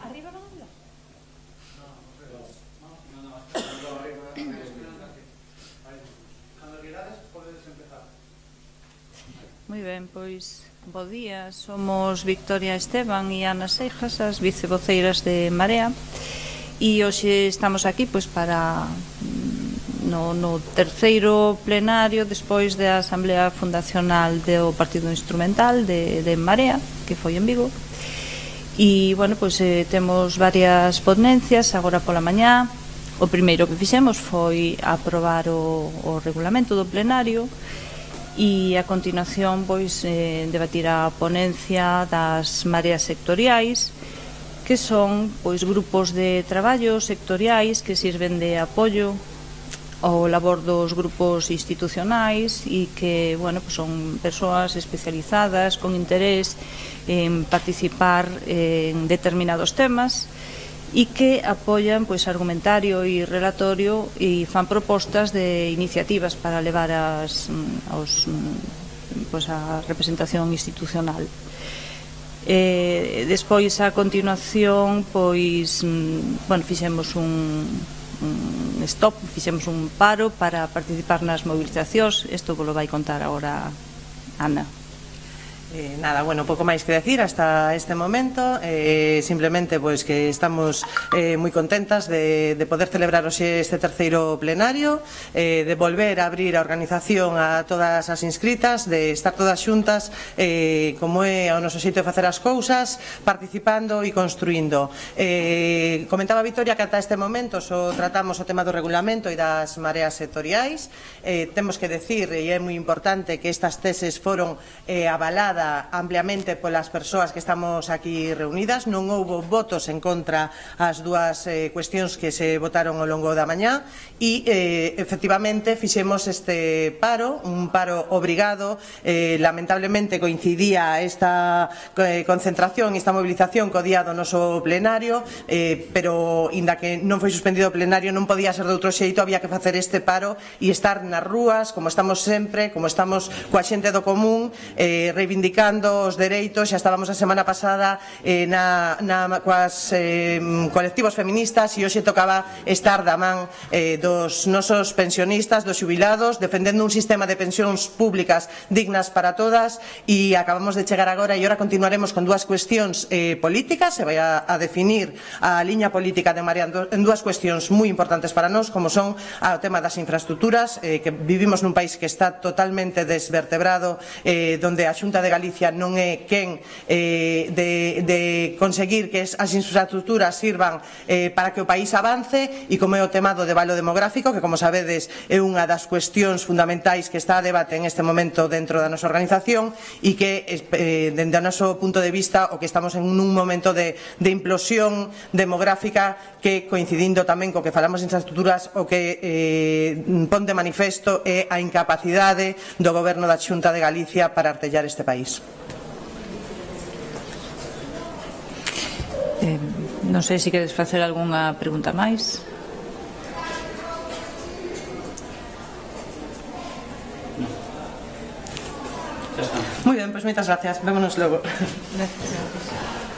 ¿Arriba van a hablar? Moi ben, pois, bo día, somos Victoria Esteban e Ana Seijas, as vicevoceiras de Marea, e hoxe estamos aquí pois para no terceiro plenario despois da Asamblea Fundacional do Partido Instrumental de Marea, que foi en Vigo. E, bueno, pois temos varias ponencias agora pola mañá. O primeiro que fixemos foi aprobar o regulamento do plenario e a continuación pois debatir a ponencia das mareas sectoriais, que son pois grupos de traballo sectoriais que sirven de apoio ao labor dos grupos institucionais e que, bueno, pois son persoas especializadas con interés en participar en determinados temas e que apoian pois argumentario e relatorio e fan propostas de iniciativas para levar a representación institucional. Despois, a continuación, pois, bueno, fixemos un stop, fixemos un paro para participar nas movilizacións. Isto vos lo vai contar agora Ana. Nada, bueno, pouco máis que decir hasta este momento, simplemente pois que estamos moi contentas de poder celebrar hoxe este terceiro plenario, de volver a abrir a organización a todas as inscritas, de estar todas xuntas como é o noso xeito de facer as cousas, participando e construindo. Comentaba Victoria que ata este momento só tratamos o tema do regulamento e das mareas sectoriais. Temos que decir, e é moi importante, que estas teses foron avaladas ampliamente polas persoas que estamos aquí reunidas. Non houbo votos en contra as dúas cuestións que se votaron ao longo da mañá e efectivamente fixemos este paro, un paro obrigado. Lamentablemente coincidía esta concentración, esta movilización co día do noso plenario, pero inda que non foi suspendido o plenario non podía ser de outro xeito, había que facer este paro e estar nas rúas como estamos sempre, como estamos coa xente do común, reivindicando os dereitos. Xa estábamos a semana pasada coas colectivos feministas e hoxe tocaba estar da man dos nosos pensionistas, dos xubilados, defendendo un sistema de pensións públicas dignas para todas. E acabamos de chegar agora e agora continuaremos con dúas cuestións políticas. Se vai a definir a liña política de Marea en dúas cuestións moi importantes para nós, como son o tema das infraestructuras, que vivimos nun país que está totalmente desvertebrado, donde a Xunta de Galicia non é quen de conseguir que as infraestructuras sirvan para que o país avance, e como é o tema do debalo demográfico, que, como sabedes, é unha das cuestións fundamentais que está a debate en este momento dentro da nosa organización e que, dende o noso punto de vista, o que estamos en un momento de implosión demográfica que, coincidindo tamén co que falamos de infraestructuras, o que pon de manifesto é a incapacidade do Goberno da Xunta de Galicia para artellar este país. Non sei se queres facer algunha pregunta máis. Moi ben, pois moitas gracias. Vémonos logo. Gracias.